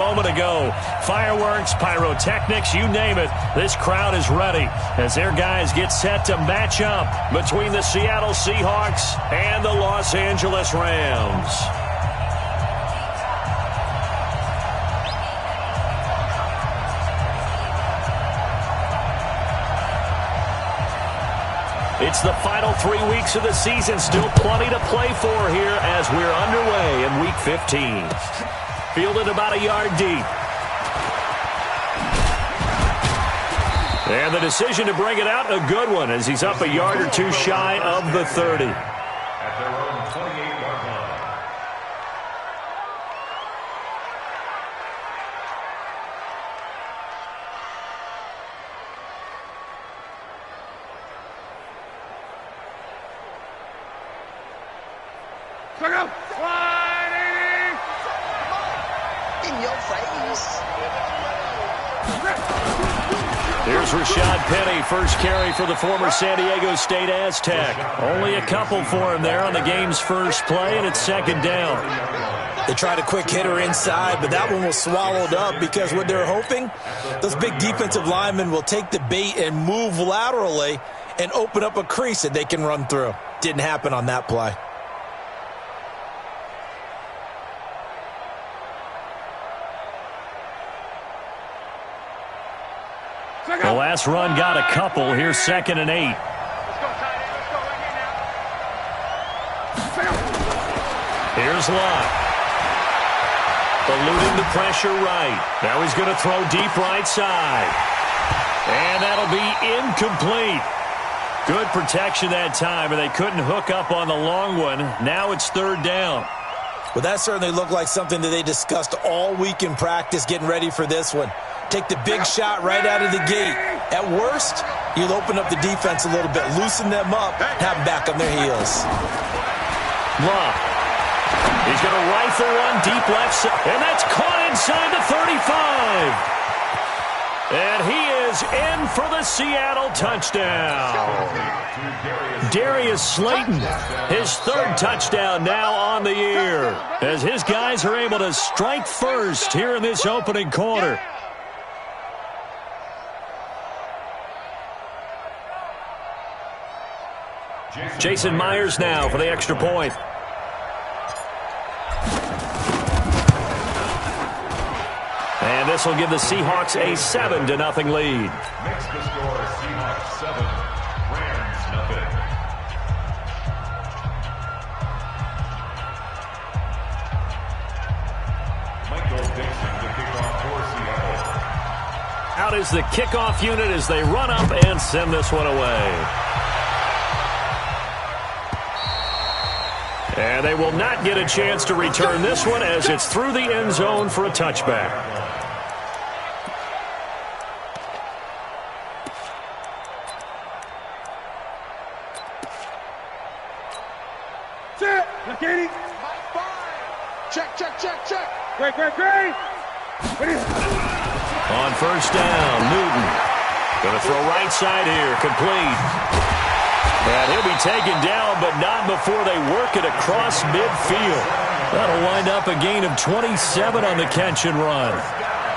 Moment ago, fireworks, pyrotechnics, you name it, this crowd is ready as their guys get set to match up between the Seattle Seahawks and the Los Angeles Rams. It's the final 3 weeks of the season, still plenty to play for here as we're underway in Week 15. Fielded about a yard deep. And the decision to bring it out, a good one, as he's up a yard or two shy of the 30. At their own 28-yard line. Look up! In your face. Here's Rashad Penny, first carry for the former San Diego State Aztec. Only a couple for him there on the game's first play, and it's second down. They tried a quick hitter inside, but that one was swallowed up because what they're hoping, those big defensive linemen will take the bait and move laterally and open up a crease that they can run through. Didn't happen on that play. The last run got a couple. Here's 2nd and 8. Here's Locke. Eluding the pressure right. Now he's going to throw deep right side. And that'll be incomplete. Good protection that time, and they couldn't hook up on the long one. Now it's 3rd down. Well, that certainly looked like something that they discussed all week in practice, getting ready for this one. Take the big shot right out of the gate. At worst, you'll open up the defense a little bit, loosen them up, have them back on their heels. Love. He's going to rifle one deep left side, and that's caught inside the 35. And he is in for the Seattle touchdown. Darius Slayton, his 3rd touchdown now on the year, as his guys are able to strike first here in this opening quarter. Jason Myers now for the extra point. And this will give the Seahawks a 7-0 lead. Makes the score Seahawks 7, Rams 0. Michael Dixon to kick off for Seattle. Out is the kickoff unit as they run up and send this one away. And they will not get a chance to return this one as it's through the end zone for a touchback. Check, Katie. Check. Great. On first down, Newton. Going to throw right side here, complete. And he'll be taken down, but not before they work it across midfield. That'll wind up a gain of 27 on the catch and run.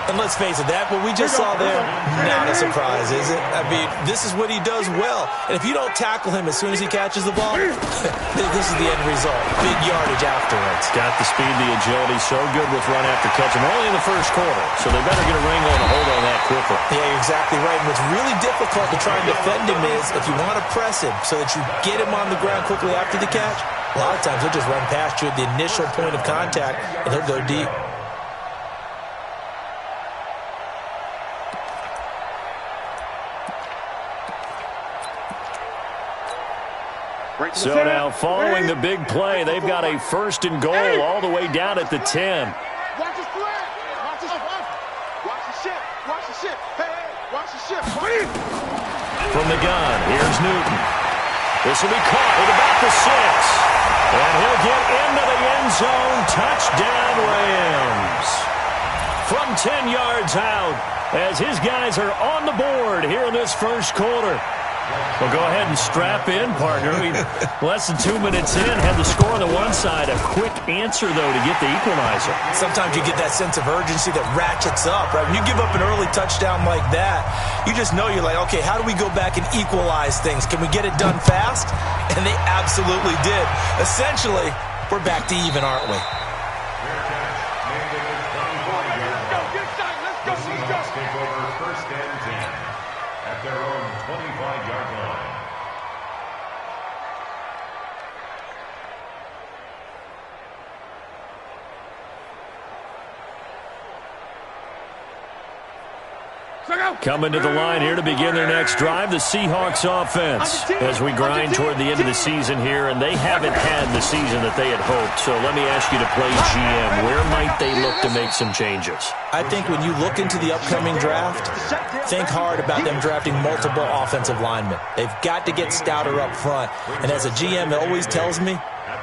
And let's face it, that what we just saw there, not a surprise, is it? I mean, this is what he does well. And if you don't tackle him as soon as he catches the ball, this is the end result. Big yardage afterwards. Got the speed, the agility, so good with run after catch. And we're only in the first quarter, so they better get a ring on a hold on that quickly. Yeah, you're exactly right. And what's really difficult to try and defend him is if you want to press him so that you get him on the ground quickly after the catch, a lot of times he'll just run past you at the initial point of contact, and he'll go deep. So now, following the big play, they've got a 1st and goal all the way down at the 10. Watch his flag. Watch the ship. Hey, watch the ship. From the gun, here's Newton. This will be caught at about the 6. And he'll get into the end zone. Touchdown, Rams. From 10 yards out, as his guys are on the board here in this first quarter. Well, go ahead and strap in, partner. Less than 2 minutes in, had the score on the one side. A quick answer, though, to get the equalizer. Sometimes you get that sense of urgency that ratchets up, right? When you give up an early touchdown like that, you just know you're like, okay, how do we go back and equalize things? Can we get it done fast? And they absolutely did. Essentially, we're back to even, aren't we? Take over first and 10 at their own 25-yard line. Coming to the line here to begin their next drive, the Seahawks offense. As we grind toward the end of the season here, and they haven't had the season that they had hoped. So let me ask you to play GM. Where might they look to make some changes? I think when you look into the upcoming draft, think hard about them drafting multiple offensive linemen. They've got to get stouter up front. And as a GM, it always tells me,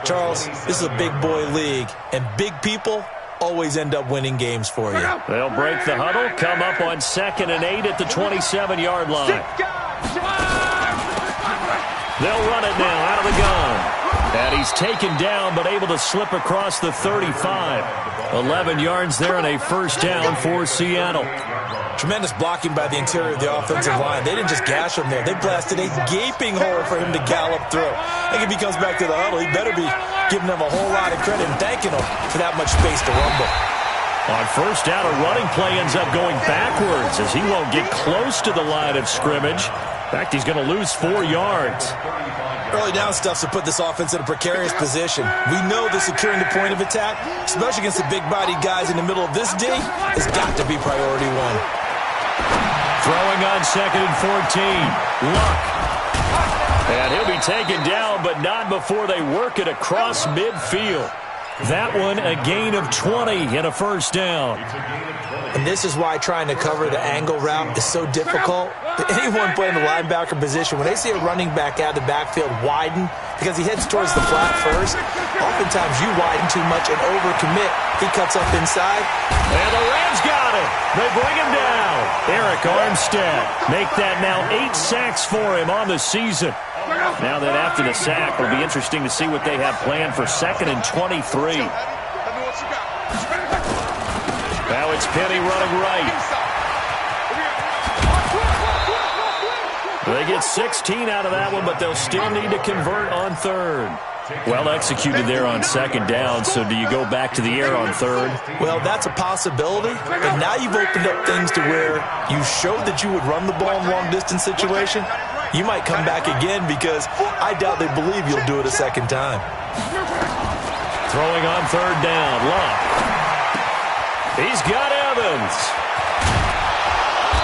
Charles, this is a big boy league, and big people always end up winning games for you. They'll break the huddle, come up on 2nd and 8 at the 27-yard line. They'll run it now out of the gun. And he's taken down but able to slip across the 35. 11 yards there and a first down for Seattle. Tremendous blocking by the interior of the offensive line. They didn't just gash him there. They blasted a gaping hole for him to gallop through. I think if he comes back to the huddle, he better be giving them a whole lot of credit and thanking them for that much space to rumble. On first down, a running play ends up going backwards as he won't get close to the line of scrimmage. In fact, he's going to lose 4 yards. Early down stuff to put this offense in a precarious position. We know that securing the point of attack, especially against the big-bodied guys in the middle of this D, has got to be priority one. Throwing on 2nd and 14. Luck. And he'll be taken down, but not before they work it across midfield. That one a gain of 20 and a first down. And this is why trying to cover the angle route is so difficult. Anyone playing the linebacker position, when they see a running back out of the backfield widen because he heads towards the flat first, oftentimes you widen too much and overcommit. He cuts up inside. And the Rams got it. They bring him down. Eric Armstead make that now 8 sacks for him on the season. Now that after the sack, it'll be interesting to see what they have planned for 2nd and 23. Now it's Penny running right. They get 16 out of that one, but they'll still need to convert on 3rd. Well executed there on 2nd down, so do you go back to the air on 3rd? Well, that's a possibility, but now you've opened up things to where you showed that you would run the ball in long-distance situation. You might come back again because I doubt they believe you'll do it a second time. Throwing on 3rd down, Luck. He's got Evans.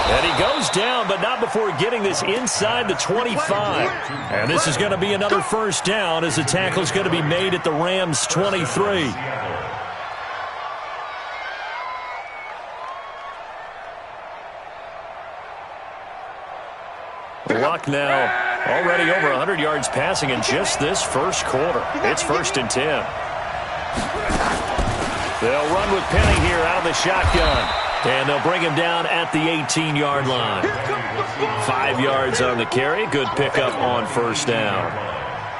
And he goes down, but not before getting this inside the 25. And this is going to be another first down as the tackle is going to be made at the Rams' 23. Luck now already over 100 yards passing in just this first quarter. It's 1st and 10. They'll run with Penny here out of the shotgun. And they'll bring him down at the 18-yard line. 5 yards on the carry. Good pickup on first down.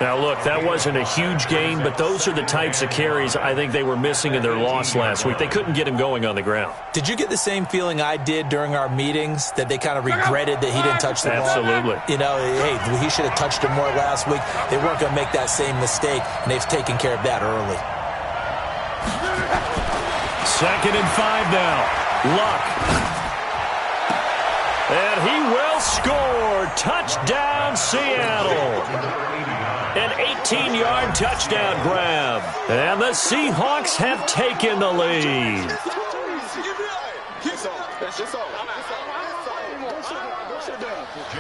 Now, look, that wasn't a huge gain, but those are the types of carries I think they were missing in their loss last week. They couldn't get him going on the ground. Did you get the same feeling I did during our meetings, that they kind of regretted that he didn't touch the ball? Absolutely. You know, hey, he should have touched him more last week. They weren't going to make that same mistake, and they've taken care of that early. 2nd and 5 now. Luck. And he will score. Touchdown, Seattle. An 18-yard touchdown grab. And the Seahawks have taken the lead.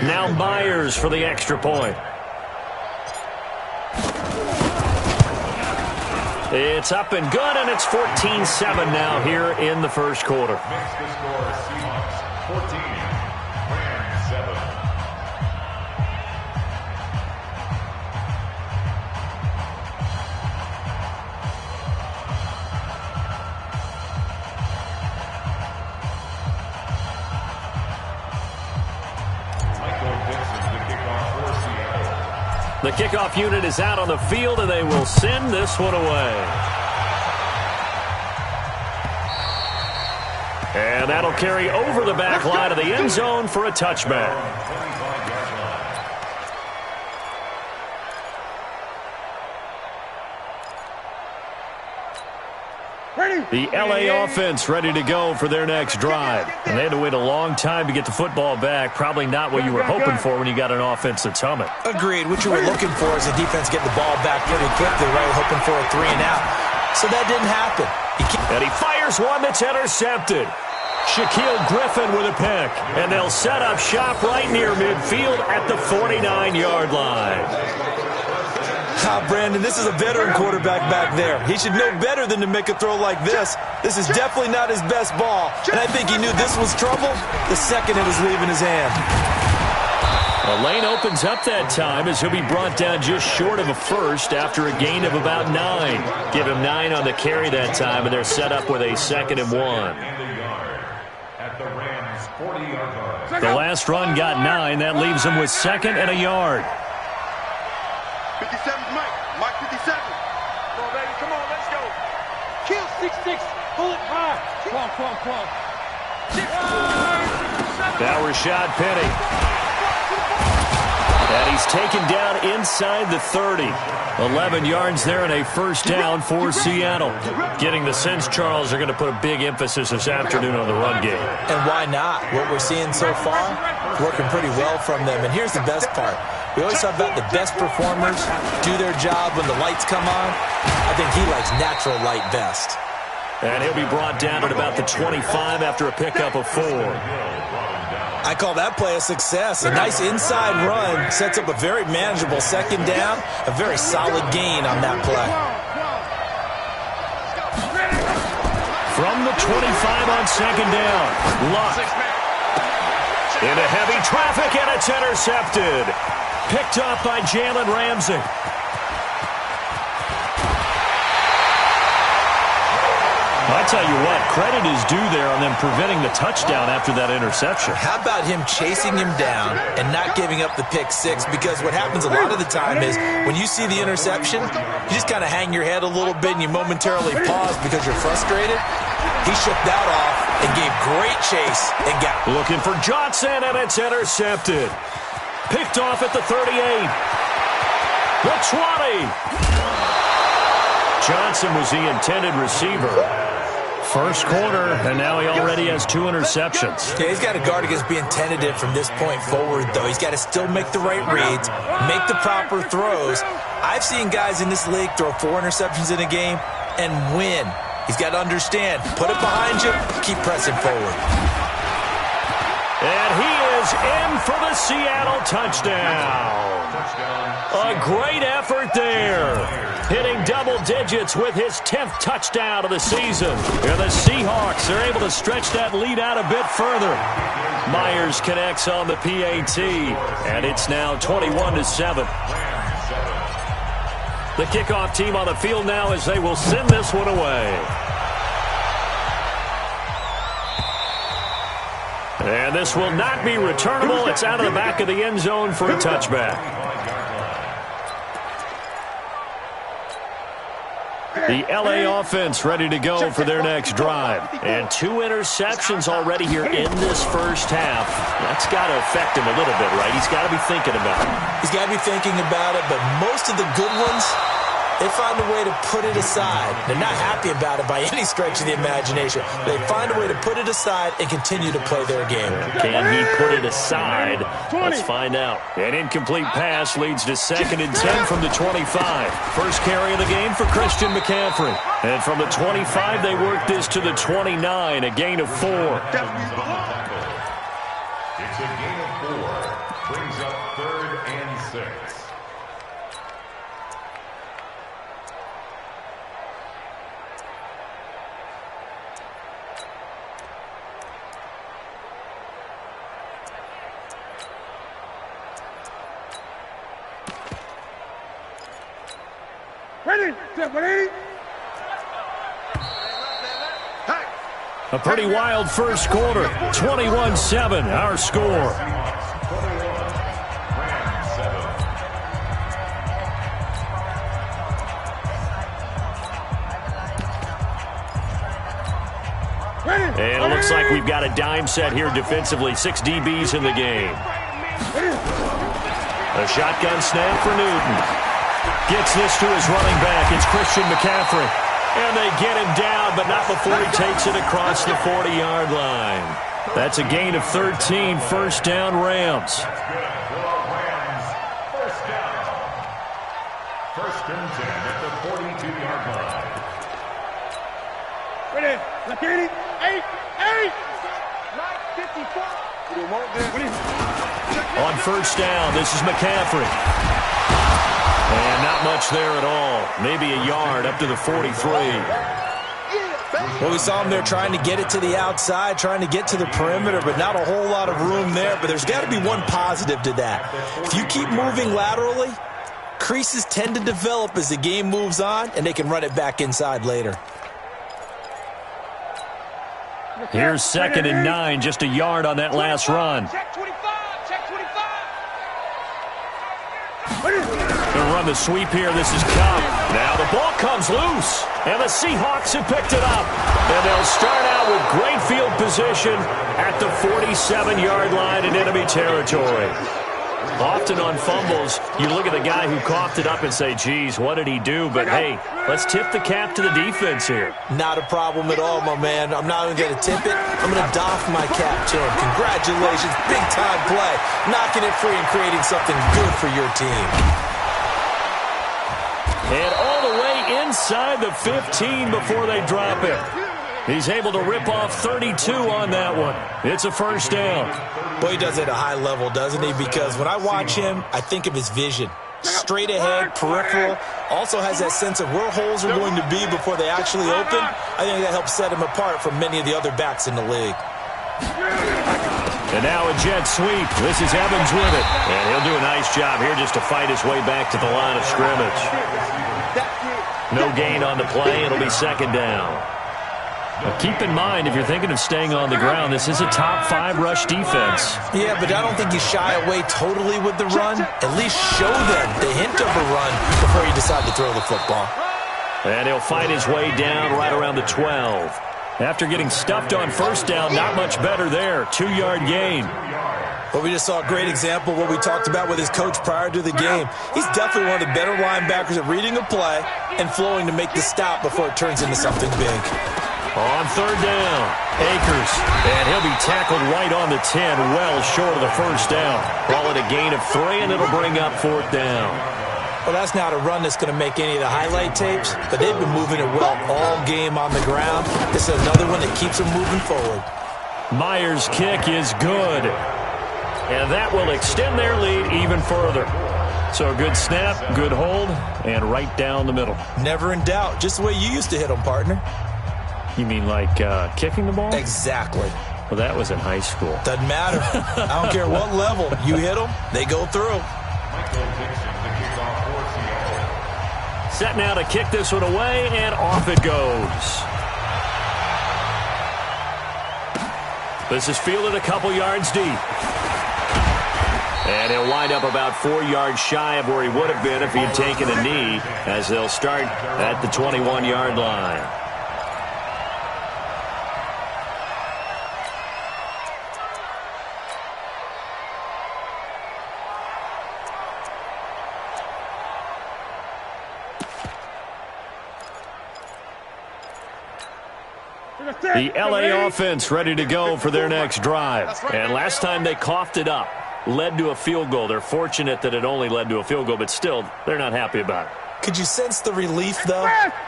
Now Myers for the extra point. It's up and good, and it's 14-7 now here in the first quarter. Makes the score Seahawks 14, Rams 7. Michael Dixon to kick off The kickoff unit is out on the field, and they will send this one away. And that'll carry over the back line of the end zone for a touchback. The LA offense ready to go for their next drive. And they had to wait a long time to get the football back. Probably not what you were hoping for when you got an offense that's humming. Agreed. What you were looking for is a defense getting the ball back pretty quickly, right? Hoping for a 3-and-out. So that didn't happen. And he fires one that's intercepted. Shaquille Griffin with a pick. And they'll set up shop right near midfield at the 49-yard line. Brandon, this is a veteran quarterback back there. He should know better than to make a throw like this. This is definitely not his best ball. And I think he knew this was trouble the second it was leaving his hand. The lane opens up that time as he'll be brought down just short of a first after a gain of about 9. Give him 9 on the carry that time, and they're set up with a 2nd and 1. The last run got 9. That leaves him with 2nd and a yard. 57's Mike. Mike 57. Come on, baby. Come on, let's go. Kill 6-6. Pull it high. Come on. Now Rashad Penny. And he's taken down inside the 30. 11 yards there and a first down for Seattle. Getting the sense, Charles, are going to put a big emphasis this afternoon on the run game. And why not? What we're seeing so far, working pretty well from them. And here's the best part. We always talk about the best performers do their job when the lights come on. I think he likes natural light best. And he'll be brought down at about the 25 after a pickup of 4. I call that play a success. A nice inside run sets up a very manageable 2nd down, a very solid gain on that play. From the 25 on 2nd down, Luck. Into heavy traffic, and it's intercepted. Picked up by Jalen Ramsey. I tell you what, credit is due there on them preventing the touchdown after that interception. How about him chasing him down and not giving up the pick 6? Because what happens a lot of the time is when you see the interception, you just kind of hang your head a little bit and you momentarily pause because you're frustrated. He shook that off and gave great chase and got... Looking for Johnson, and it's intercepted. Picked off at the 38. The 20. Johnson was the intended receiver. First quarter, and now he already has 2 interceptions. Yeah, he's got to guard against being tentative from this point forward, though. He's got to still make the right reads, make the proper throws. I've seen guys in this league throw 4 interceptions in a game and win. He's got to understand, put it behind you, keep pressing forward. And he is in for the Seattle touchdown. A great effort there. Hitting double digits with his 10th touchdown of the season. And the Seahawks are able to stretch that lead out a bit further. Myers connects on the PAT, and it's now 21-7. The kickoff team on the field now as they will send this one away. And this will not be returnable. It's out of the back of the end zone for a touchback. The LA offense ready to go for their next drive. And 2 interceptions already here in this first half. That's got to affect him a little bit, right? He's got to be thinking about it. He's got to be thinking about it, but most of the good ones, they find a way to put it aside. They're not happy about it by any stretch of the imagination. They find a way to put it aside and continue to play their game. Can he put it aside? Let's find out. An incomplete pass leads to 2nd and 10 from the 25. First carry of the game for Christian McCaffrey. And from the 25, they work this to the 29, a gain of 4. It's a gain of 4. Brings up 3rd and 6. A pretty wild first quarter. 21-7, our score. And it looks like we've got a dime set here defensively. 6 DBs in the game. A shotgun snap for Newton. Gets this to his running back. It's Christian McCaffrey. And they get him down, but not before he takes it across the 40-yard line. That's a gain of 13. First down, Rams. First and 10 at the 42-yard line. Ready? Look at it. 8. 54. On first down, this is McCaffrey. And not much there at all. Maybe a yard up to the 43. Well, we saw him there trying to get it to the outside, trying to get to the perimeter, but not a whole lot of room there. But there's got to be one positive to that. If you keep moving laterally, creases tend to develop as the game moves on, and they can run it back inside later. Here's 2nd and 9, just a yard on that last run. Check 25. Check 25. They'll run the sweep here. This is Cup. Now the ball comes loose, and the Seahawks have picked it up. And they'll start out with great field position at the 47-yard line in enemy territory. Often on fumbles, you look at the guy who coughed it up and say, geez, what did he do? But, hey, let's tip the cap to the defense here. Not a problem at all, my man. I'm not even going to tip it. I'm going to doff my cap to him. Congratulations. Big-time play. Knocking it free and creating something good for your team. And all the way inside the 15 before they drop it. He's able to rip off 32 on that one. It's a first down. Boy, he does it at a high level, doesn't he? Because when I watch him, I think of his vision. Straight ahead, peripheral. Also has that sense of where holes are going to be before they actually open. I think that helps set him apart from many of the other backs in the league. And now a jet sweep. This is Evans with it. And he'll do a nice job here just to fight his way back to the line of scrimmage. No gain on the play. It'll be 2nd down. Now keep in mind, if you're thinking of staying on the ground, this is a top 5 rush defense. Yeah, but I don't think you shy away totally with the run. At least show them the hint of a run before you decide to throw the football. And he'll fight his way down right around the 12. After getting stuffed on first down, not much better there. 2-yard gain. Well, we just saw a great example of what we talked about with his coach prior to the game. He's definitely one of the better linebackers at reading a play and flowing to make the stop before it turns into something big. On 3rd down, Akers. And he'll be tackled right on the 10, well short of the first down. Call it a gain of 3, and it'll bring up 4th down. Well, that's not a run that's going to make any of the highlight tapes, but they've been moving it well all game on the ground. This is another one that keeps them moving forward. Myers' kick is good. And that will extend their lead even further. So a good snap, good hold, and right down the middle. Never in doubt. Just the way you used to hit them, partner. You mean like kicking the ball? Exactly. Well, that was in high school. Doesn't matter. I don't care what level. You hit them, they go through. Set now to kick this one away, and off it goes. This is fielded a couple yards deep. And he'll wind up about 4 yards shy of where he would have been if he had taken a knee, as they'll start at the 21-yard line. The LA offense ready to go for their next drive. And last time they coughed it up, led to a field goal. They're fortunate that it only led to a field goal, but still, they're not happy about it. Could you sense the relief, though,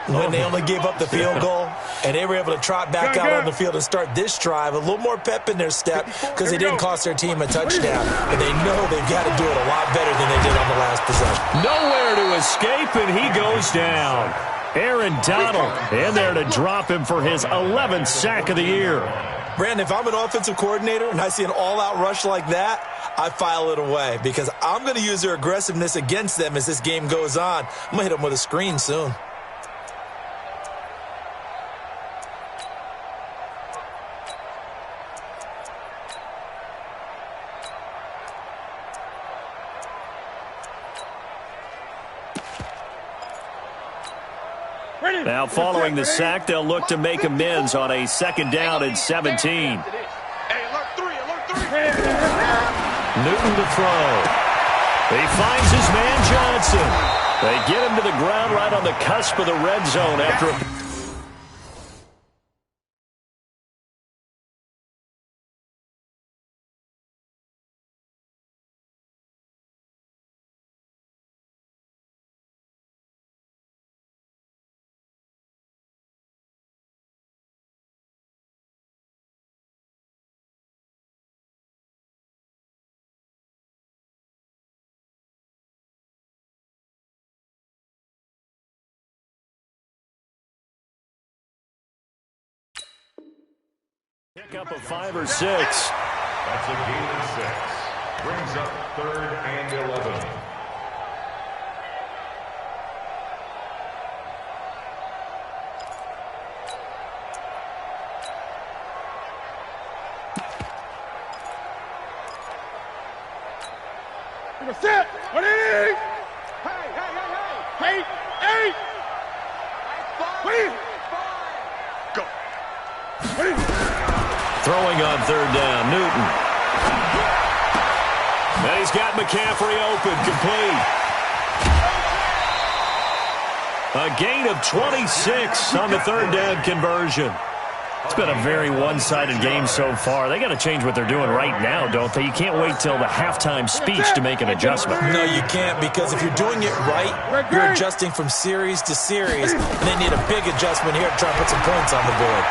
when they only gave up the field goal and they were able to trot back out on the field and start this drive? A little more pep in their step because they didn't cost their team a touchdown. But they know they've got to do it a lot better than they did on the last possession. Nowhere to escape, and he goes down. Aaron Donald in there to drop him for his 11th sack of the year. Brandon, if I'm an offensive coordinator and I see an all-out rush like that, I file it away because I'm going to use their aggressiveness against them as this game goes on. I'm going to hit them with a screen soon. Now following the sack, they'll look to make amends on a 2nd down and 17. Newton to throw. He finds his man Johnson. They get him to the ground right on the cusp of the red zone after a... Pick up of 5 or 6. That's a gain of 6. Brings up 3rd and 11. Set. What it is? Hey. Go. Throwing on 3rd down, Newton. And he's got McCaffrey open, complete. A gain of 26 on the 3rd down conversion. It's been a very one-sided game so far. They got to change what they're doing right now, don't they? You can't wait till the halftime speech to make an adjustment. No, you can't, because if you're doing it right, you're adjusting from series to series, and they need a big adjustment here to try and put some points on the board.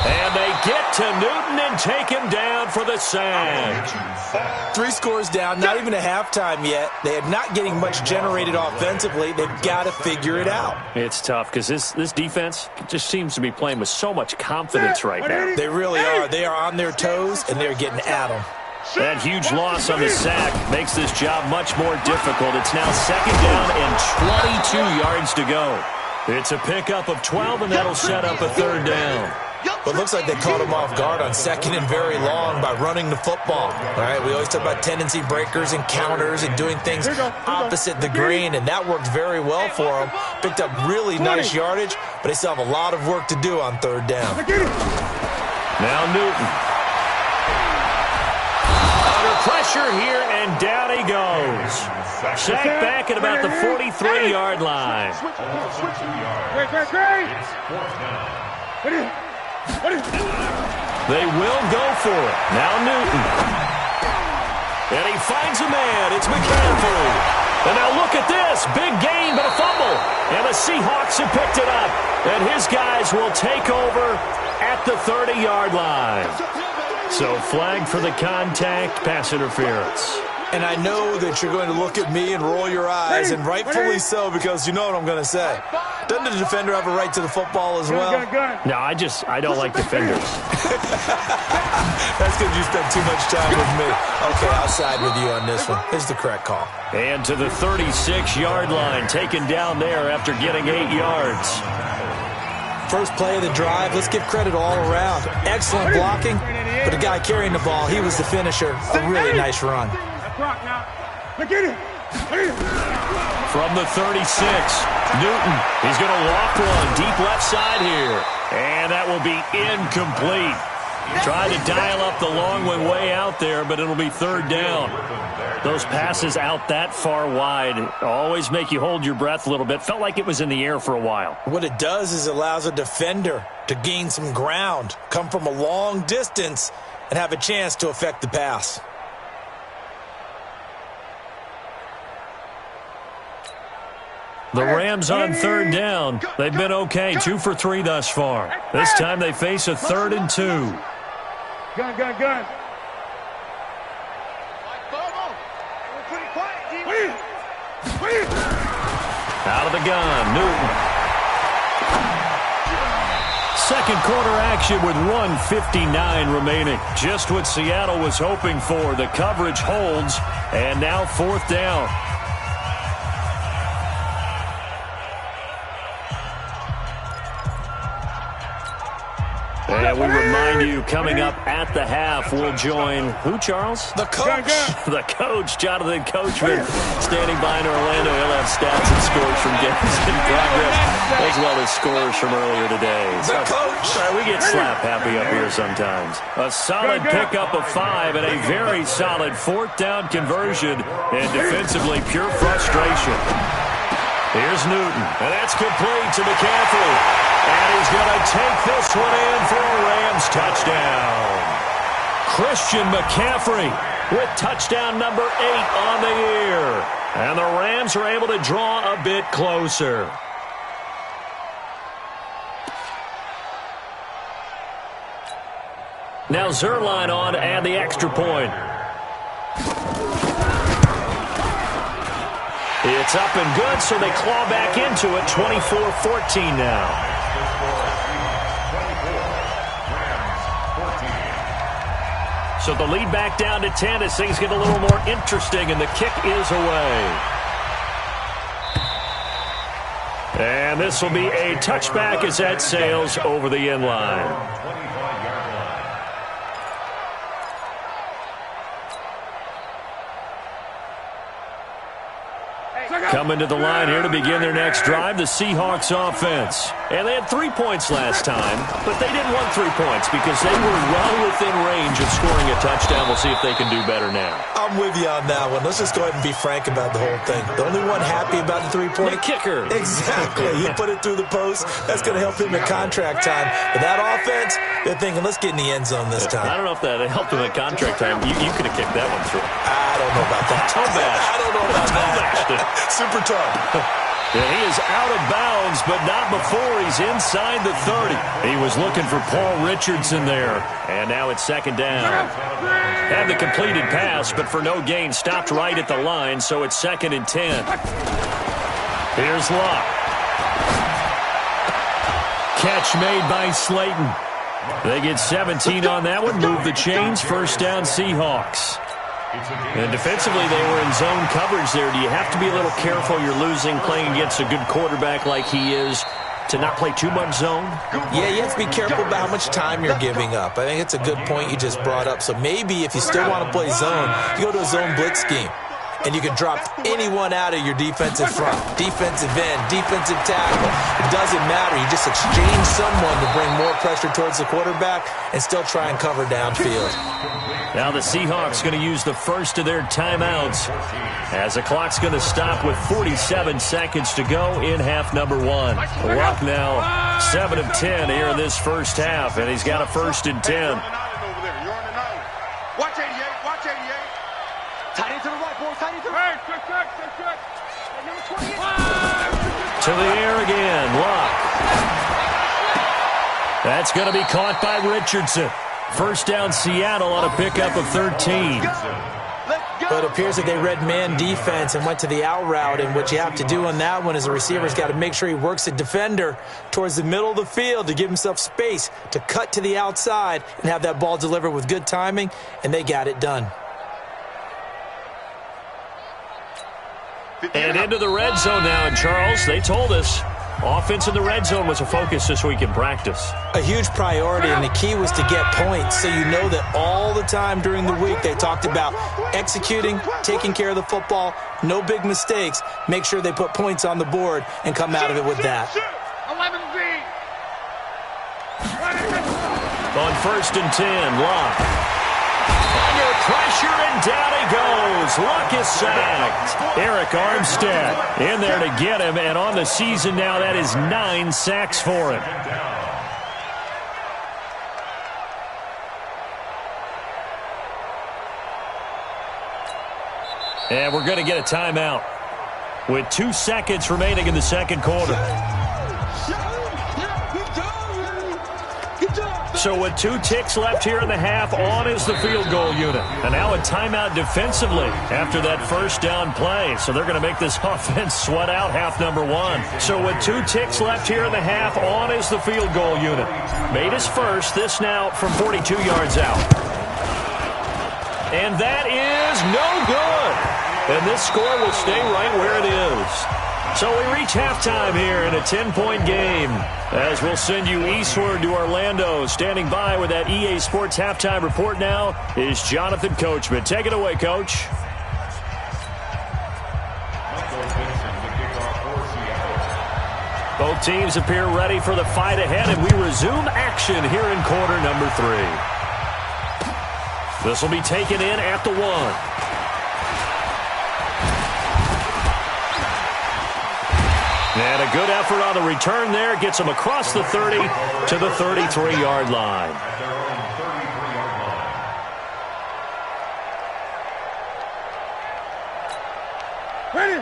And they get to Newton and take him down for the sack. 3 scores down, not even a halftime yet. They are not getting much generated offensively. They've got to figure it out. It's tough because this defense just seems to be playing with so much confidence right now. They really are. They are on their toes, and they're getting at them. That huge loss on the sack makes this job much more difficult. It's now 2nd down and 22 yards to go. It's a pickup of 12, and that'll set up a 3rd down. But it looks like they caught him off guard on 2nd and very long by running the football. All right, we always talk about tendency breakers and counters and doing things opposite the green, and that worked very well for them. Picked up really nice yardage, but they still have a lot of work to do on 3rd down. Now Newton. Under pressure here, and down he goes. Sacked back at about the 43-yard line. They will go for it. Now Newton. And he finds a man. It's McCaffrey. And now look at this. Big gain, but a fumble. And the Seahawks have picked it up. And his guys will take over at the 30-yard line. So flag for the contact, pass interference. And I know that you're going to look at me and roll your eyes, and rightfully so, because you know what I'm going to say. Doesn't the defender have a right to the football as well? No, I don't like defenders. That's because you spent too much time with me. Okay, I'll side with you on this one. This is the correct call. And to the 36-yard line, taken down there after getting 8 yards. First play of the drive, let's give credit all around. Excellent blocking, but the guy carrying the ball, he was the finisher. A really nice run. From the 36, Newton. He's going to walk one deep left side here. And that will be incomplete. Tried to dial up the long one way out there, but it'll be 3rd down. Those passes out that far wide always make you hold your breath a little bit. Felt like it was in the air for a while. What it does is it allows a defender to gain some ground, come from a long distance, and have a chance to affect the pass. The Rams on 3rd down. They've been okay, 2 for 3 thus far. This time they face a 3rd and 2. Gun. Out of the gun, Newton. Second quarter action with 1:59 remaining. Just what Seattle was hoping for. The coverage holds, and now 4th down. And we remind you, coming up at the half, we'll join who, Charles? The coach. The coach, Jonathan Coachman, standing by in Orlando. He'll have stats and scores from games in progress, as well as scores from earlier today. The coach. Sorry, we get slap happy up here sometimes. A solid pickup of 5 and a very solid 4th down conversion, and defensively pure frustration. Here's Newton, and that's complete to McCaffrey. And he's going to take this one in for a Rams touchdown. Christian McCaffrey with touchdown number 8 on the year. And the Rams are able to draw a bit closer. Now Zerline on to add the extra point. It's up and good, so they claw back into it, 24-14 now. So the lead back down to 10 as things get a little more interesting, and the kick is away. And this will be a touchback as that sails over the end line. Coming to the line here to begin their next drive, the Seahawks offense. And they had 3 points last time, but they didn't want 3 points because they were well within range of scoring a touchdown. We'll see if they can do better now. I'm with you on that one. Let's just go ahead and be frank about the whole thing. The only one happy about the 3-point. The kicker. Exactly. He put it through the post. That's going to help him at contract time. But that offense, they're thinking, let's get in the end zone this time. I don't know if that helped him at contract time. You could have kicked that one through. I don't know about that. Toe bash. I don't know about that. Super tough. And he is out of bounds, but not before he's inside the 30. He was looking for Paul Richardson there. And now it's 2nd down. Had the completed pass, but for no gain, stopped right at the line, so it's 2nd and 10. Here's Locke. Catch made by Slayton. They get 17 on that one. Move the chains. 1st down, Seahawks. And defensively, they were in zone coverage there. Do you have to be a little careful? You're losing, playing against a good quarterback like he is, to not play too much zone? Yeah, you have to be careful about how much time you're giving up. I think it's a good point you just brought up. So maybe if you still want to play zone, you go to a zone blitz scheme. And you can drop anyone out of your defensive front, defensive end, defensive tackle. It doesn't matter. You just exchange someone to bring more pressure towards the quarterback and still try and cover downfield. Now the Seahawks going to use the first of their timeouts as the clock's going to stop with 47 seconds to go in half number 1. Luck now 7 of 10 here in this first half, and he's got a 1st and 10. Watch 88, watch 88. Tight end to the right, boys, tight end to the right. Check. To the air again, Luck. That's going to be caught by Richardson. 1st down, Seattle on a pickup of 13. But it appears that they read man defense and went to the out route, and what you have to do on that one is the receiver's got to make sure he works the defender towards the middle of the field to give himself space to cut to the outside and have that ball delivered with good timing, and they got it done. And into the red zone now, and Charles, they told us offense in the red zone was a focus this week in practice. A huge priority, and the key was to get points. So you know that all the time during the week they talked about executing, taking care of the football, no big mistakes. Make sure they put points on the board and come out of it with that. 11B. On 1st and 10, Locke. Under pressure, and down he goes. Luck is sacked. Eric Armstead in there to get him, and on the season now, that is 9 sacks for him. And we're going to get a timeout with 2 seconds remaining in the second quarter. So with 2 ticks left here in the half, on is the field goal unit. And now a timeout defensively after that 1st down play. So they're going to make this offense sweat out half number 1. So with 2 ticks left here in the half, on is the field goal unit. Made his first, this now from 42 yards out. And that is no good. And this score will stay right where it is. So we reach halftime here in a 10-point game. As we'll send you eastward to Orlando. Standing by with that EA Sports halftime report now is Jonathan Coachman. Take it away, Coach. Both teams appear ready for the fight ahead, and we resume action here in quarter number 3. This will be taken in at the 1. And a good effort on the return there. Gets him across the 30 to the 33-yard line.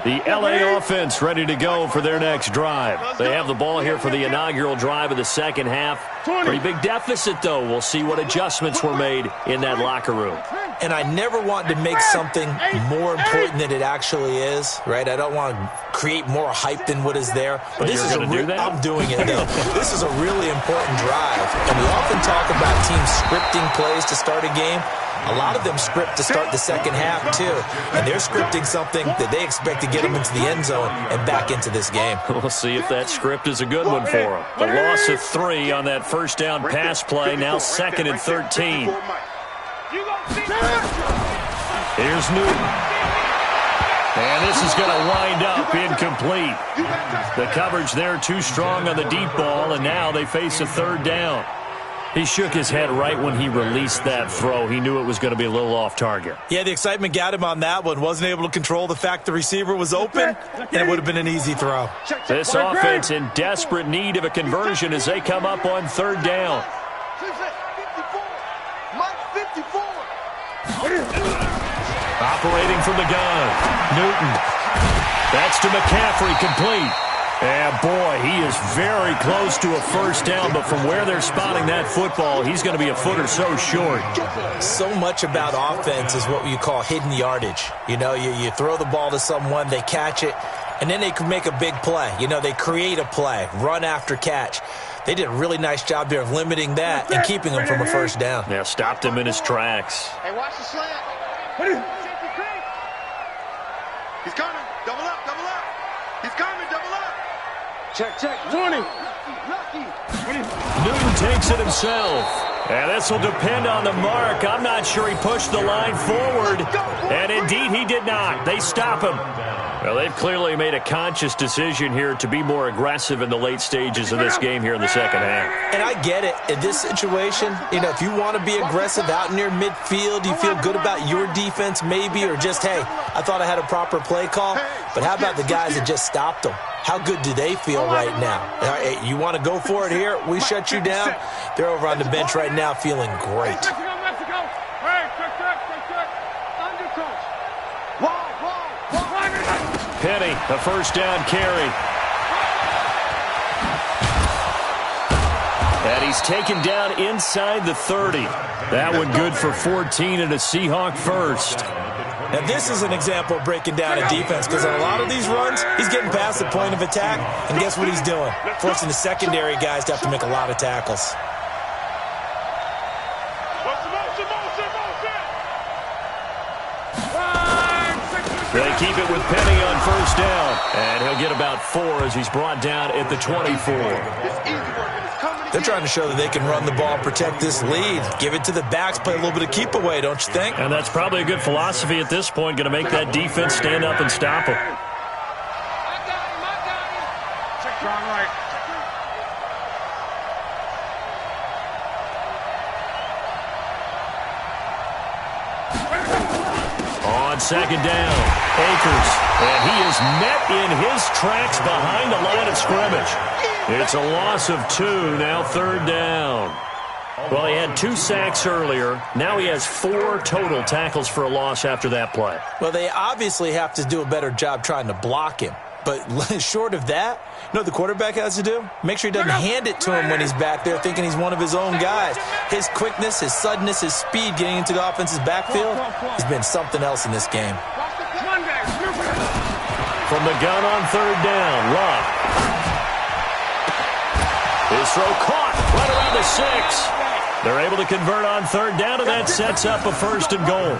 The LA offense ready to go for their next drive. They have the ball here for the inaugural drive of the second half. Pretty big deficit, though. We'll see what adjustments were made in that locker room. And I never want to make something more important than it actually is, right? I don't want to create more hype than what is there. But this is going to do that? I'm doing it, though. This is a really important drive. And we often talk about teams scripting plays to start a game. A lot of them script to start the second half, too. And they're scripting something that they expect to get them into the end zone and back into this game. We'll see if that script is a good one for them. The loss of 3 on that first down pass play, now 2nd and 13. Here's Newton. And this is going to wind up incomplete. The coverage there too strong on the deep ball, and now they face a 3rd down. He shook his head right when he released that throw. He knew it was going to be a little off target. Yeah, the excitement got him on that one. Wasn't able to control the fact the receiver was open, and it would have been an easy throw. This offense in desperate need of a conversion as they come up on 3rd down. Operating from the gun. Newton. That's to McCaffrey, complete. And, boy, he is very close to a first down, but from where they're spotting that football, he's going to be a foot or so short. So much about offense is what you call hidden yardage. You know, you throw the ball to someone, they catch it, and then they can make a big play. You know, they create a play, run after catch. They did a really nice job there of limiting that and keeping him from a first down. Yeah, stopped him in his tracks. Hey, watch the slant. He's coming. Double up, double up. He's coming, double up. Check, 20. Newton takes it himself. And this will depend on the mark. I'm not sure he pushed the line forward. And indeed, he did not. They stop him. Well, they've clearly made a conscious decision here to be more aggressive in the late stages of this game here in the second half. And I get it. In this situation, you know, if you want to be aggressive out near midfield, you feel good about your defense maybe, or just, hey, I thought I had a proper play call. But how about the guys that just stopped them? How good do they feel right now? Hey, you want to go for it here? We shut you down. They're over on the bench right now feeling great. Penny, a first down carry. And he's taken down inside the 30. That one good for 14 and a Seahawk first. Now, this is an example of breaking down a defense, because on a lot of these runs, he's getting past the point of attack, and guess what he's doing? Forcing the secondary guys to have to make a lot of tackles. They keep it with Penny on first down, and he'll get about 4 as he's brought down at the 24. They're trying to show that they can run the ball, protect this lead, give it to the backs, play a little bit of keep away, don't you think? And that's probably a good philosophy at this point, going to make that defense stand up and stop him. On second down, Akers, and he is met in his tracks behind the line of scrimmage. It's a loss of 2, now 3rd down. Well, he had 2 sacks earlier. Now he has 4 total tackles for a loss after that play. Well, they obviously have to do a better job trying to block him. But short of that, you know what the quarterback has to do? Make sure he doesn't hand it to him when he's back there thinking he's one of his own guys. His quickness, his suddenness, his speed getting into the offense's backfield has been something else in this game. From the gun on 3rd down, Love. His throw caught right around the 6. They're able to convert on third down, and that sets up a 1st and goal.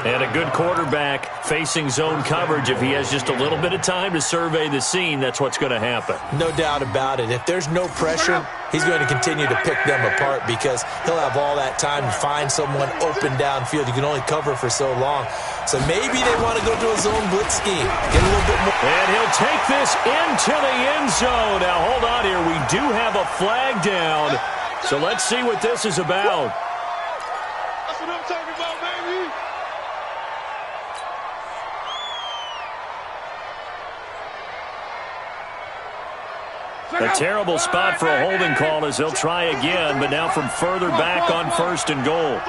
And a good quarterback facing zone coverage. If he has just a little bit of time to survey the scene, that's what's going to happen. No doubt about it. If there's no pressure, he's going to continue to pick them apart because he'll have all that time to find someone open downfield. You can only cover for so long. So maybe they want to go to a zone blitz scheme. Get a little bit more. And he'll take this into the end zone. Now, hold on here. We do have a flag down. So let's see what this is about. That's what I'm talking about, baby. A terrible spot for a holding call as they'll try again, but now from further back on 1st and goal.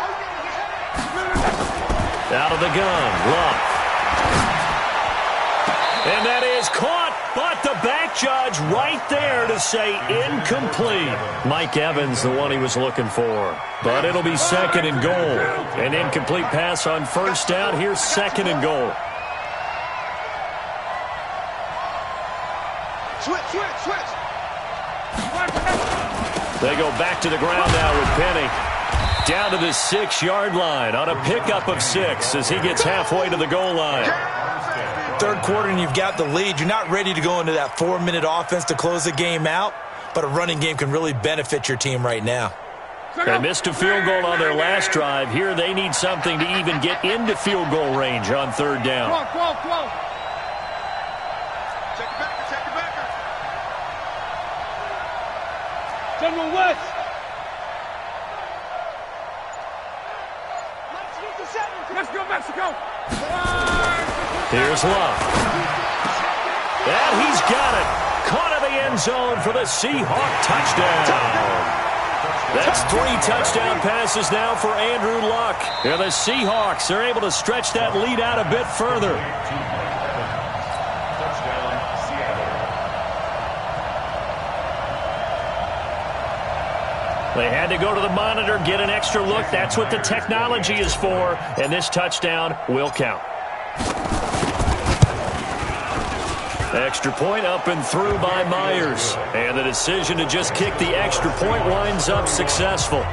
Out of the gun, Luck. And that is caught, but the back judge right there to say incomplete. Mike Evans, the one he was looking for. But it'll be 2nd and goal. An incomplete pass on 1st down. Here's 2nd and goal. Switch. They go back to the ground now with Penny. Down to the 6-yard line on a pickup of 6 as he gets halfway to the goal line. Third quarter and you've got the lead. You're not ready to go into that 4-minute offense to close the game out, but a running game can really benefit your team right now. They missed a field goal on their last drive. Here they need something to even get into field goal range on 3rd down. Come on. Check it back. General West. Let's go, Mexico. Here's Love. And he's got it. Caught in the end zone for the Seahawk touchdown. That's 3 touchdown passes now for Andrew Luck. And the Seahawks are able to stretch that lead out a bit further. They had to go to the monitor, get an extra look. That's what the technology is for. And this touchdown will count. Extra point up and through by Myers. And the decision to just kick the extra point winds up successful.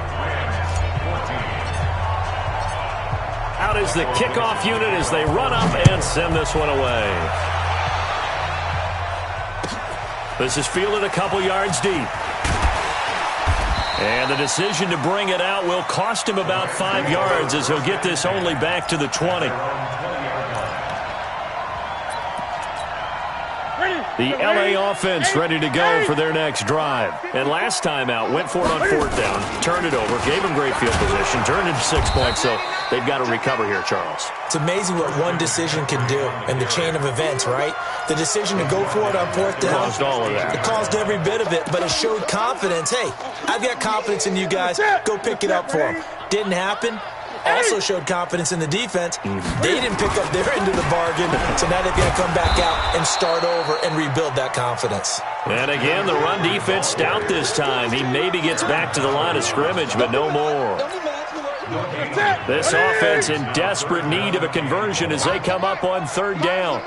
Out is the kickoff unit as they run up and send this one away. This is fielded a couple yards deep. And the decision to bring it out will cost him about 5 yards as he'll get this only back to the 20. The LA offense ready to go for their next drive. And last time out, went for it on 4th down, turned it over, gave them great field position, turned it 6 points, so they've got to recover here, Charles. It's amazing what one decision can do in the chain of events, right? The decision to go for it on 4th down. Caused all of that. It caused every bit of it, but it showed confidence. Hey, I've got confidence in you guys. Go pick it up for them. Didn't happen. Also showed confidence in the defense. They didn't pick up their end of the bargain, so now they've got to come back out and start over and rebuild that confidence. And again, the run defense stout this time. He maybe gets back to the line of scrimmage, but no more. This offense in desperate need of a conversion as they come up on 3rd down.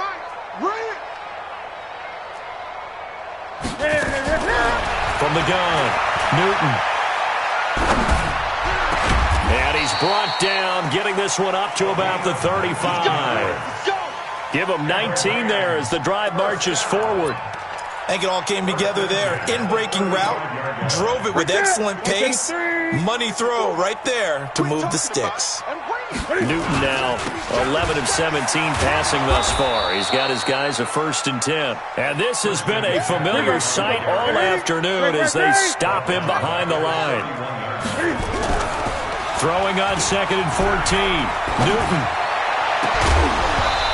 From the gun, Newton. And he's brought down, getting this one up to about the 35. Give him 19 there as the drive marches forward. I think it all came together there. In-breaking route, drove it with excellent pace. Money throw right there to move the sticks. Newton now 11 of 17 passing thus far. He's got his guys a 1st and 10. And this has been a familiar sight all afternoon as they stop him behind the line. Throwing on 2nd and 14. Newton.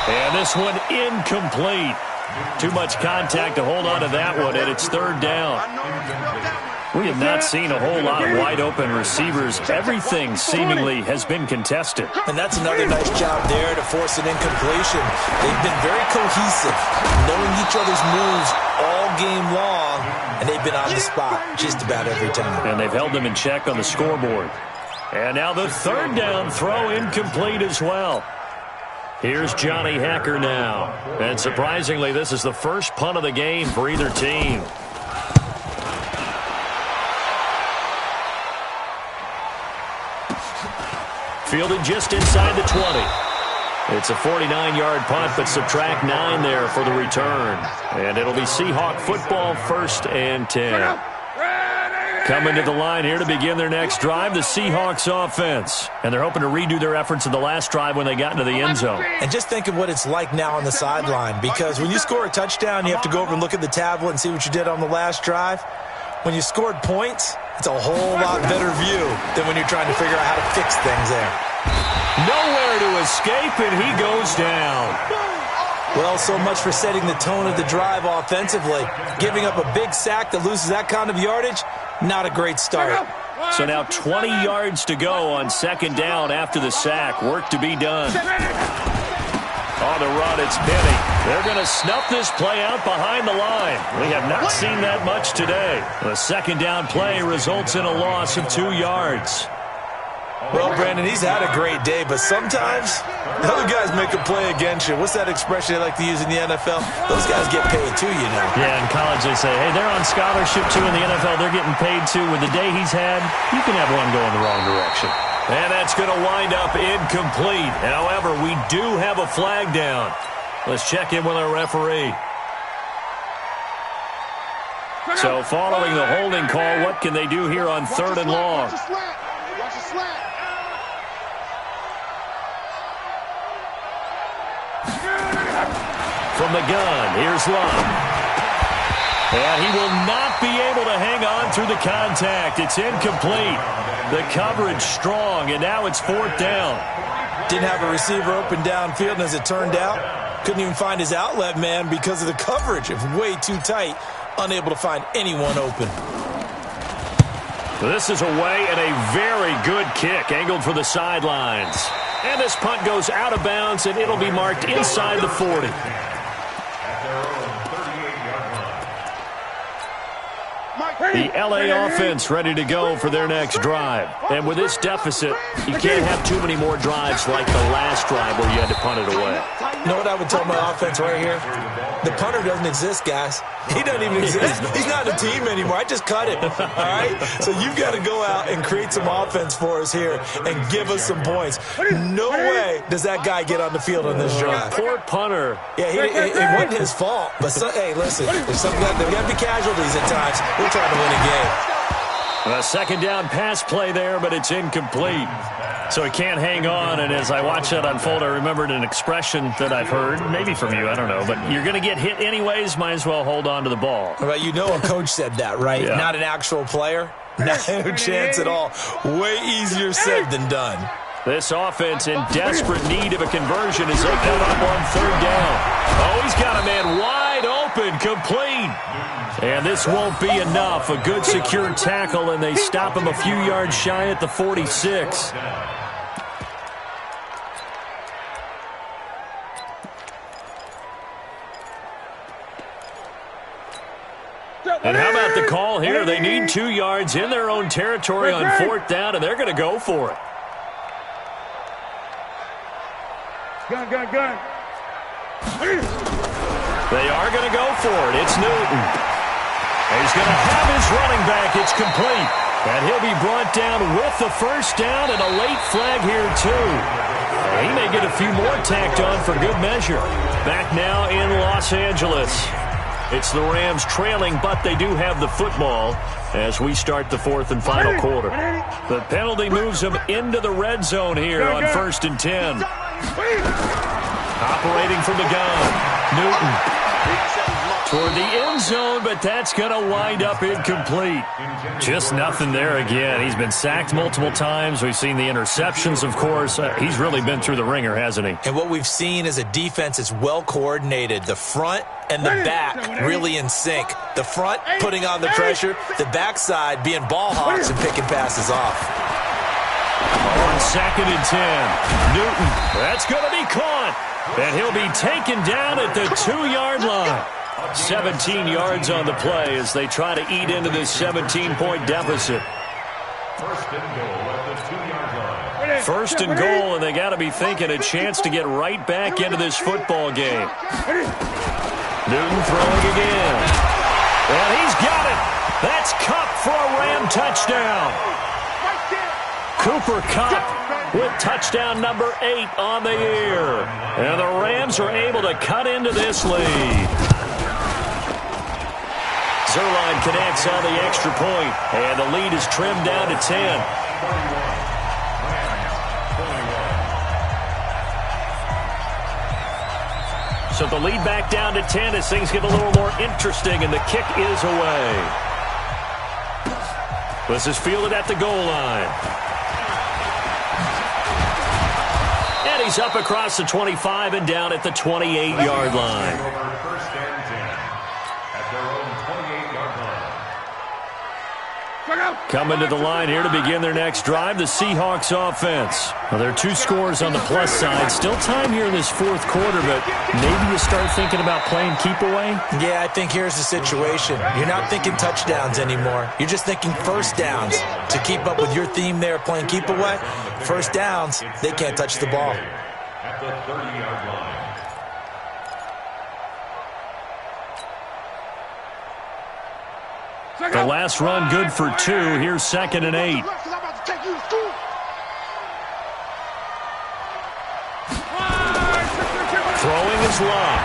And this one incomplete. Too much contact to hold on to that one, and it's 3rd down. We have not seen a whole lot of wide-open receivers. Everything seemingly has been contested. And that's another nice job there to force an incompletion. They've been very cohesive, knowing each other's moves all game long, and they've been on the spot just about every time. And they've held them in check on the scoreboard. And now the 3rd down throw incomplete as well. Here's Johnny Hacker now. And surprisingly, this is the first punt of the game for either team. Fielded just inside the 20. It's a 49-yard punt, but subtract 9 there for the return. And it'll be Seahawk football, 1st and 10. Coming to the line here to begin their next drive, the Seahawks offense. And they're hoping to redo their efforts in the last drive when they got into the end zone. And just think of what it's like now on the sideline, because when you score a touchdown, you have to go over and look at the tablet and see what you did on the last drive. When you scored points, it's a whole lot better view than when you're trying to figure out how to fix things there. Nowhere to escape, and he goes down. Well, so much for setting the tone of the drive offensively. Giving up a big sack that loses that kind of yardage, not a great start. So now 20 yards to go on 2nd down after the sack. Work to be done. On the run, it's Penny. They're going to snuff this play out behind the line. We have not seen that much today. The 2nd down play results in a loss of 2 yards. Well, Brandon, he's had a great day, but sometimes the other guys make a play against you. What's that expression they like to use in the NFL? Those guys get paid too, you know. Yeah, in college they say, hey, they're on scholarship too. In the NFL, they're getting paid too. With the day he's had, you can have one go in the wrong direction. And that's going to wind up incomplete. However, we do have a flag down. Let's check in with our referee. So following the holding call, what can they do here on 3rd and long? From the gun, here's Love. And he will not be able to hang on through the contact. It's incomplete. The coverage strong, and now it's 4th down. Didn't have a receiver open downfield, and as it turned out, couldn't even find his outlet man because of the coverage. It was way too tight, unable to find anyone open. This is away, and a very good kick, angled for the sidelines. And this punt goes out of bounds, and it'll be marked inside the 40. The LA offense ready to go for their next drive. And with this deficit, you can't have too many more drives like the last drive where you had to punt it away. You know what I would tell my offense right here? The punter doesn't exist, guys. He doesn't even exist. He's not a team anymore. I just cut him, all right? So you've got to go out and create some offense for us here and give us some points. No way does that guy get on the field on this drive. Poor punter. Yeah, it wasn't his fault. But, hey, listen, there's got to be casualties at times. We're trying to win a game. A 2nd down pass play there, but it's incomplete. So he can't hang on, and as I watch that unfold, I remembered an expression that I've heard, maybe from you, I don't know, but you're going to get hit anyways, might as well hold on to the ball. Well, you know a coach said that, right? Yeah. Not an actual player? No chance at all. Way easier said than done. This offense in desperate need of a conversion as they come up on 3rd down. Oh, he's got a man wide open, complete. And this won't be enough. A good secure tackle, and they stop him a few yards shy at the 46. And how about the call here? They need 2 yards in their own territory on 4th down, and they're going to go for it. Gun. They are going to go for it. It's Newton. He's going to have his running back. It's complete. And he'll be brought down with the 1st down and a late flag here, too. He may get a few more tacked on for good measure. Back now in Los Angeles. It's the Rams trailing, but they do have the football as we start the 4th and final quarter. The penalty moves them into the red zone here on 1st and 10. Operating from the gun, Newton. Toward the end zone, but that's going to wind up incomplete. Just nothing there again. He's been sacked multiple times. We've seen the interceptions, of course. He's really been through the ringer, hasn't he? And what we've seen is a defense that's well coordinated. The front and the back really in sync. The front putting on the pressure, the backside being ball hawks and picking passes off. On 2nd and 10, Newton, that's going to be caught. And he'll be taken down at the 2-yard line. 17 yards on the play as they try to eat into this 17-point deficit. 1st and goal, and they got to be thinking a chance to get right back into this football game. Newton throwing again. And he's got it. That's Cup for a Ram touchdown. Cooper Kupp with touchdown number 8 on the year. And the Rams are able to cut into this lead. Zerline connects on the extra point, and the lead is trimmed down to 10. So the lead back down to 10 as things get a little more interesting, and the kick is away. This is fielded at the goal line. And he's up across the 25 and down at the 28-yard line. First and 10 at their own 28-yard line. Coming to the line here to begin their next drive, the Seahawks offense. Well, there are 2 scores on the plus side. Still time here in this fourth quarter, but maybe you start thinking about playing keep away? Yeah, I think here's the situation. You're not thinking touchdowns anymore. You're just thinking first downs. To keep up with your theme there, playing keep away, first downs, they can't touch the ball. At the 30-yard line. The last run good for 2. Here's 2nd and 8. Throwing is long.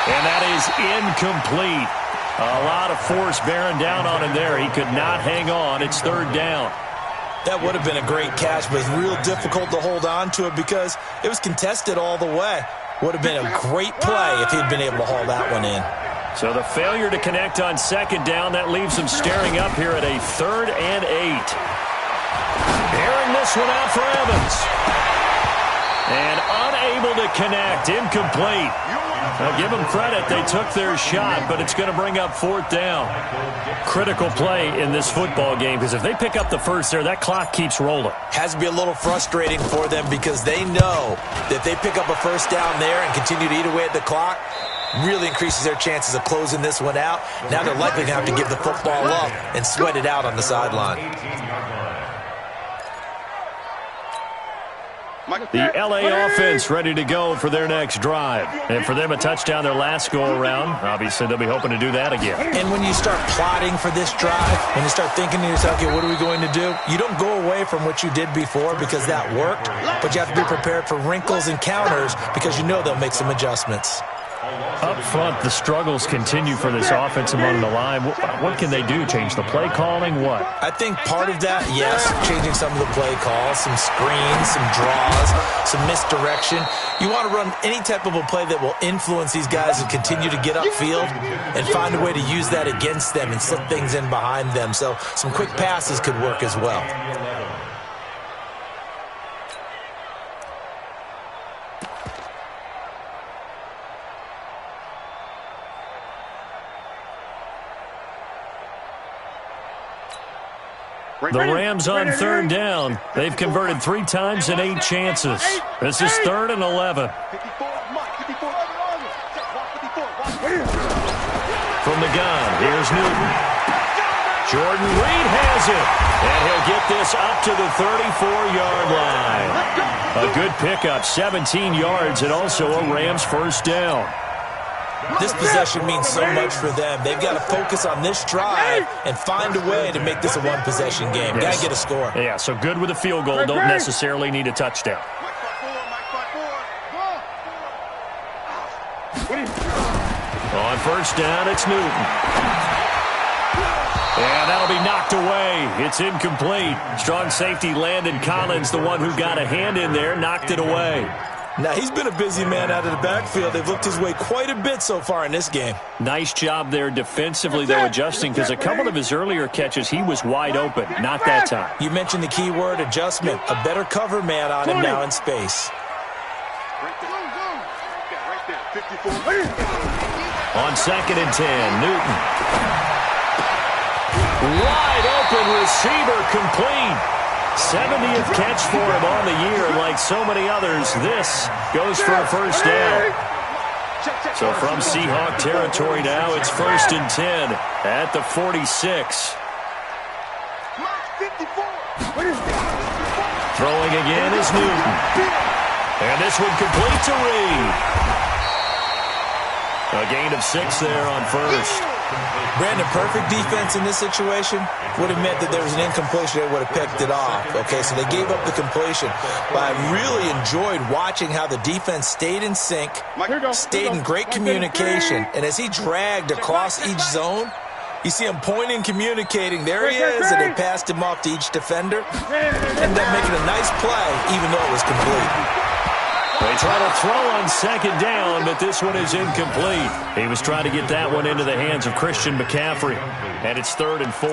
And that is incomplete. A lot of force bearing down on him there. He could not hang on. It's 3rd down. That would have been a great catch, but it's real difficult to hold on to it because it was contested all the way. Would have been a great play if he'd been able to haul that one in. So the failure to connect on 2nd down, that leaves them staring up here at a 3rd and 8. Airing this one out for Evans. And unable to connect, incomplete. I'll give them credit, they took their shot, but it's going to bring up 4th down. Critical play in this football game, because if they pick up the first there, that clock keeps rolling. Has to be a little frustrating for them because they know that if they pick up a first down there and continue to eat away at the clock, really increases their chances of closing this one out. Now they're likely going to have to give the football up and sweat it out on the sideline. The L.A. offense ready to go for their next drive. And for them, a touchdown their last go-around. Obviously, they'll be hoping to do that again. And when you start plotting for this drive, when you start thinking to yourself, okay, what are we going to do? You don't go away from what you did before because that worked, but you have to be prepared for wrinkles and counters because you know they'll make some adjustments. Up front, the struggles continue for this offense among the line. What can they do? Change the play calling? What? I think part of that, yes, changing some of the play calls, some screens, some draws, some misdirection. You want to run any type of a play that will influence these guys and continue to get upfield and find a way to use that against them and slip things in behind them. So some quick passes could work as well. The Rams on 3rd down. They've converted 3 times in 8 chances. This is 3rd and 11. From the gun, here's Newton. Jordan Reed has it. And he'll get this up to the 34-yard line. A good pickup, 17 yards, and also a Rams first down. This possession means so much for them. They've got to focus on this drive and find a way to make this a one-possession game. Yes. Got to get a score. Yeah, so good with a field goal. Don't necessarily need a touchdown. On first down, it's Newton. And that'll be knocked away. It's incomplete. Strong safety Landon Collins, the one who got a hand in there, knocked it away. Now, he's been a busy man out of the backfield. They've looked his way quite a bit so far in this game. Nice job there defensively, though, adjusting, because a couple of his earlier catches, he was wide open. Not that time. You mentioned the key word, adjustment. A better cover man on him now in space. On 2nd and 10, Newton. Wide open receiver, complete. 70th catch for him on the year, and like so many others, this goes for a first down. So from Seahawk territory now, it's 1st and 10 at the 46. Throwing again is Newton. And this one complete to Reed. A gain of 6 there on first. Brandon, perfect defense in this situation would have meant that there was an incompletion. They would have picked it off. Okay, so they gave up the completion. But I really enjoyed watching how the defense stayed in sync, stayed in great communication, and as he dragged across each zone, you see him pointing, communicating. There he is, and they passed him off to each defender. Ended up making a nice play, even though it was complete. They try to throw on second down, but this one is incomplete. He was trying to get that one into the hands of Christian McCaffrey, and it's 3rd and 4.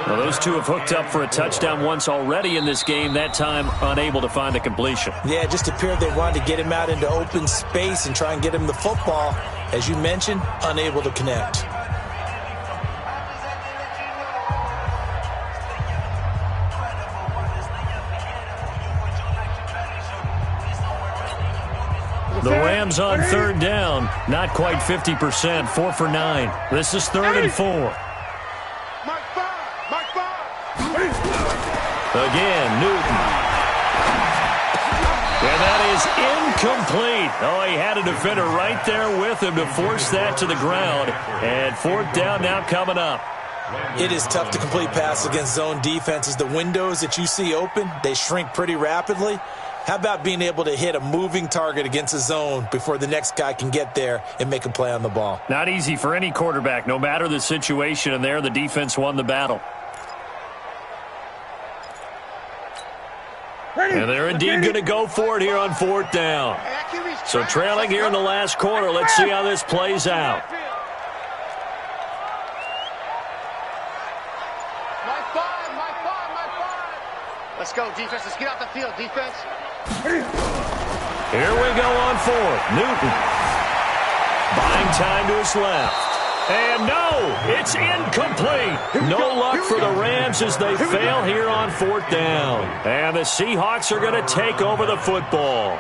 Well, those two have hooked up for a touchdown once already in this game, that time unable to find a completion. Yeah, it just appeared they wanted to get him out into open space and try and get him the football. As you mentioned, unable to connect. The Rams on 3rd down, not quite 50%, 4 for 9. This is 3rd and 4. Again, Newton. And that is incomplete. Oh, he had a defender right there with him to force that to the ground. And 4th down now coming up. It is tough to complete passes against zone defenses. The windows that you see open, they shrink pretty rapidly. How about being able to hit a moving target against a zone before the next guy can get there and make a play on the ball? Not easy for any quarterback, no matter the situation, and there the defense won the battle. And they're indeed going to go for it here on 4th down. So trailing here in the last quarter, let's see how this plays out. Let's go, defense. Let's get out the field, defense. Here we go on 4th. Newton. Buying time to his left. And no, it's incomplete. No luck for the Rams as they fail here on 4th down. And the Seahawks are going to take over the football.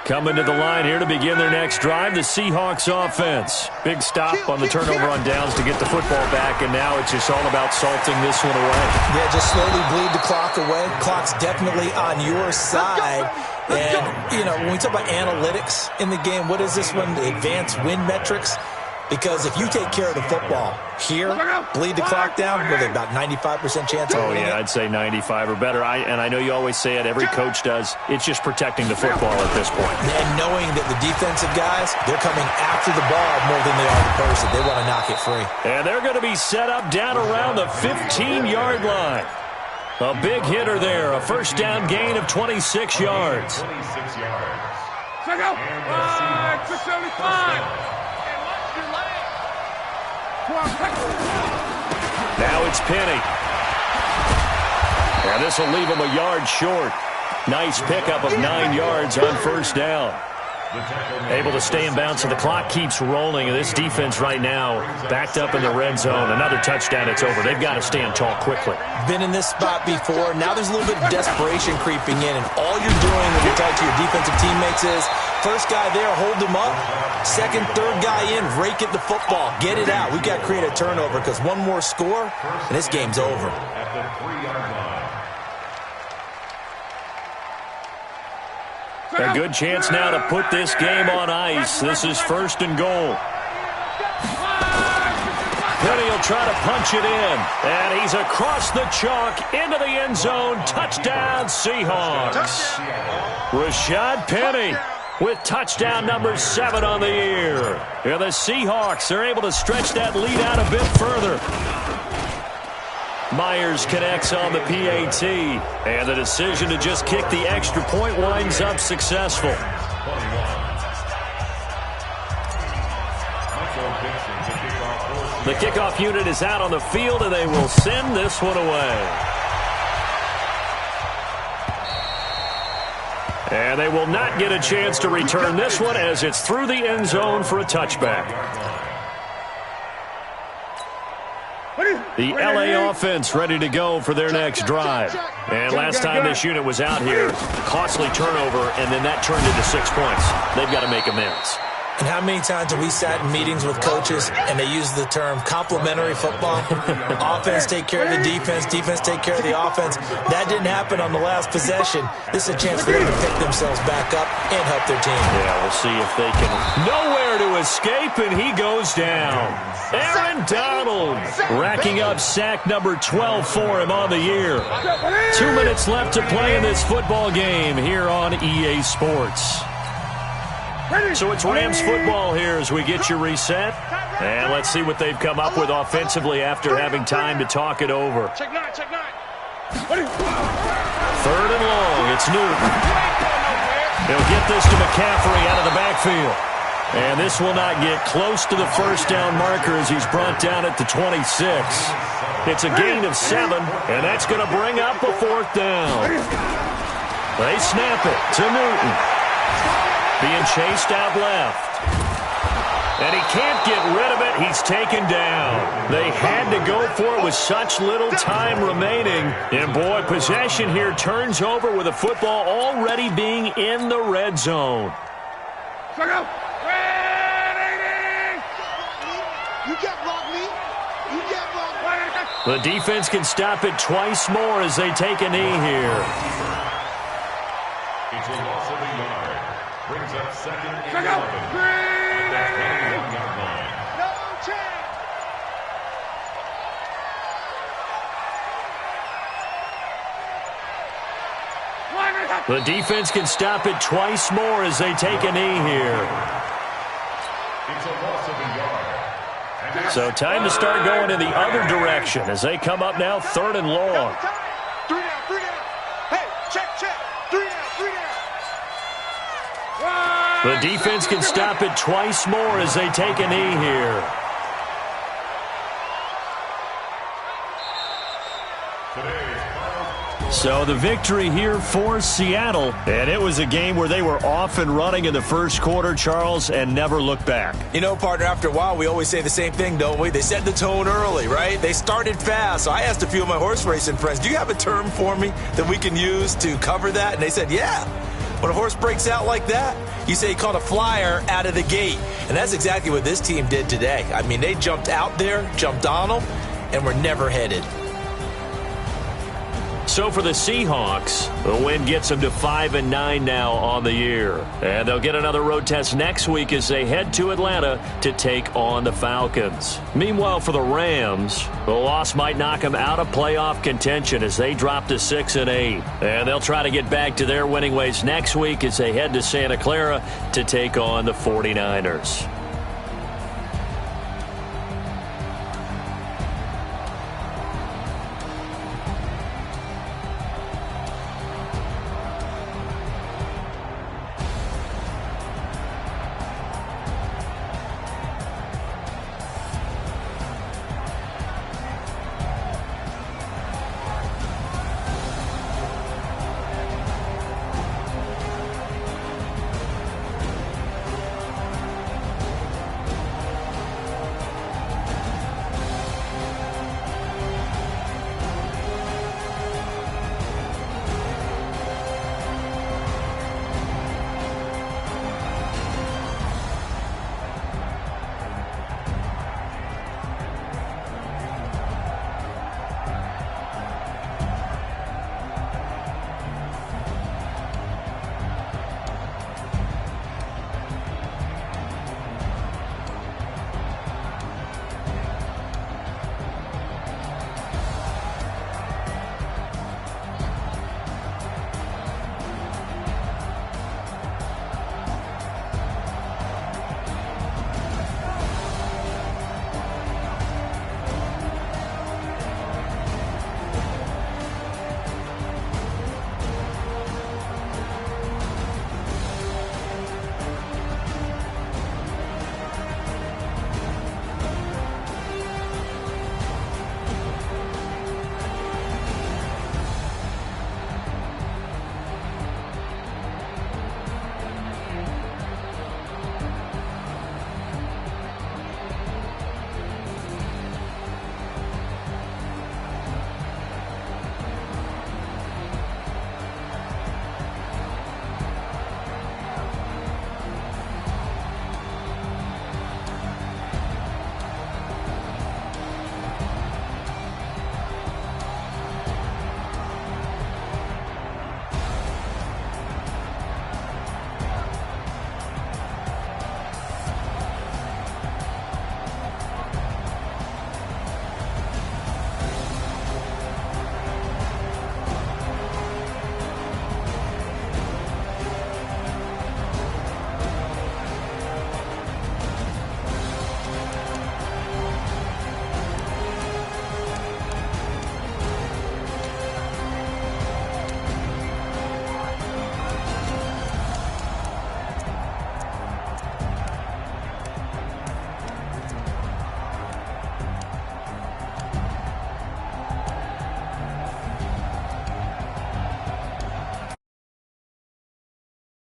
Coming to the line here to begin their next drive, the Seahawks offense. Big stop on the turnover on downs to get the football back, and now it's just all about salting this one away. Yeah, just slowly bleed the clock away. Clock's definitely on your side. And, you know, when we talk about analytics in the game, what is this one? The advanced win metrics? Because if you take care of the football here, bleed the clock down, with about 95% chance of winning. Oh, yeah, I'd say 95 or better. And I know you always say it, every coach does. It's just protecting the football at this point. And knowing that the defensive guys, they're coming after the ball more than they are the person. They want to knock it free. And they're going to be set up down around the 15-yard line. A big hitter there, a first down gain of 26 yards. 26 yards. Check out. 675. Now it's Penny. And this will leave him a yard short. Nice pickup of 9 yards on first down. Able to stay in bounds, so the clock keeps rolling. And this defense right now backed up in the red zone. Another touchdown, it's over. They've got to stand tall quickly. Been in this spot before. Now there's a little bit of desperation creeping in. And all you're doing when you talk to your defensive teammates is, first guy there, hold him up. Second, third guy in, rake at the football. Get it out. We've got to create a turnover because one more score, and this game's over. At the 3-yard line. A good chance now to put this game on ice. This is 1st and goal. Penny will try to punch it in. And he's across the chalk into the end zone. Touchdown, Seahawks. Rashad Penny with touchdown number 7 on the year. Here the Seahawks are able to stretch that lead out a bit further. Myers connects on the PAT, and the decision to just kick the extra point winds up successful. The kickoff unit is out on the field, and they will send this one away. And they will not get a chance to return this one as it's through the end zone for a touchback. The LA offense ready to go for their next drive. And last time this unit was out here, costly turnover, and then that turned into 6 points. They've got to make amends. And how many times have we sat in meetings with coaches and they use the term complementary football? Offense take care of the defense, defense take care of the offense. That didn't happen on the last possession. This is a chance for them to pick themselves back up and help their team. Yeah, we'll see if they can. Nowhere to escape, and he goes down. Aaron Donald racking up sack number 12 for him on the year. 2 minutes left to play in this football game here on EA Sports. So it's Rams football here as we get you reset. And let's see what they've come up with offensively after having time to talk it over. Check nine, check nine. 3rd and long, it's Newton. He'll get this to McCaffrey out of the backfield. And this will not get close to the first down marker as he's brought down at the 26. It's a gain of 7, and that's going to bring up a 4th down. They snap it to Newton. Being chased out left. And he can't get rid of it. He's taken down. They had to go for it with such little time remaining. And, boy, possession here turns over with the football already being in the red zone. You can't block me. You can't block me. The defense can stop it twice more as they take a knee here. It's a loss of a yard. Brings up 2nd and 11. At the 21-yard line. No chance. The defense can stop it twice more as they take a knee here. It's a loss of a yard. So time to start going in the other direction as they come up now 3rd and long. 3 down, 3 down. Hey, check, check. 3 down, 3 down. The defense can stop it twice more as they take a knee here. So the victory here for Seattle. And it was a game where they were off and running in the first quarter, Charles, and never looked back. You know, partner, after a while, we always say the same thing, don't we? They set the tone early, right? They started fast. So I asked a few of my horse racing friends, do you have a term for me that we can use to cover that? And they said, yeah. When a horse breaks out like that, you say he caught a flyer out of the gate. And that's exactly what this team did today. I mean, they jumped out there, jumped on them, and were never headed. So for the Seahawks, the win gets them to 5-9 now on the year. And they'll get another road test next week as they head to Atlanta to take on the Falcons. Meanwhile, for the Rams, the loss might knock them out of playoff contention as they drop to 6-8. And they'll try to get back to their winning ways next week as they head to Santa Clara to take on the 49ers.